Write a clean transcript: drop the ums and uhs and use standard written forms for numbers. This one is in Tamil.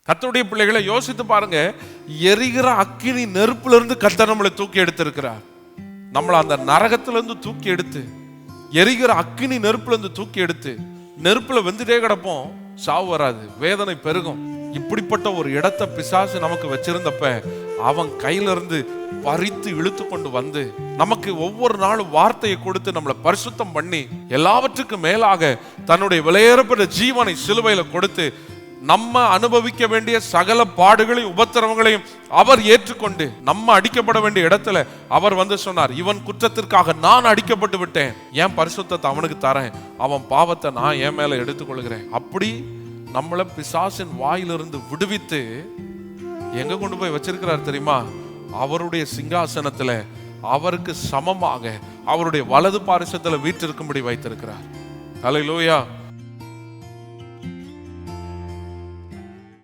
கர்த்தருடைய பிள்ளைகளை யோசித்து பாருங்க, எரிகிற அக்கினி நெருப்புல இருந்து கர்த்தர் நம்மளை தூக்கி எடுத்திருக்கிறார். நம்மளை அந்த நரகத்துல இருந்து தூக்கி எடுத்து, எரிகிற அக்கினி நெருப்புல இருந்து தூக்கி எடுத்து, நெருப்புல வெந்துட்டே கிடப்போம், சாவு வராது, வேதனை பெருகும். இப்படிப்பட்ட ஒரு இடத்தை பிசாசு நமக்கு வச்சிருந்தப்ப அவன் கையில இருந்து பறித்து இழுத்து கொண்டு வந்து நமக்கு ஒவ்வொரு நாளும் வார்த்தையை கொடுத்து நம்மளை பரிசுத்தம் பண்ணி, எல்லாவற்றுக்கும் மேலாக தன்னுடைய விலையேறப்பட்ட ஜீவனை சிலுவையில கொடுத்து நம்ம அனுபவிக்க வேண்டிய சகல பாடுகளையும் உபத்திரவங்களையும் அவர் ஏற்றுக்கொண்டு, நம்ம அடிக்கப்பட வேண்டிய இடத்துல அவர் வந்து சொன்னார், இவன் குற்றத்திற்காக நான் அடிக்கப்பட்டு விட்டேன், என் பரிசுத்தத்தை அவனுக்கு தரேன், அவன் பாவத்தை நான் என் மேல எடுத்துக்கொள்கிறேன். அப்படி நம்மளை பிசாசின் வாயிலிருந்து விடுவித்து எங்க கொண்டு போய் வச்சிருக்கிறார் தெரியுமா? அவருடைய சிங்காசனத்துல அவருக்கு சமமாக அவருடைய வலது பாரிசத்துல வீற்றிருக்கும்படி வைத்திருக்கிறார். ஹல்லேலூயா.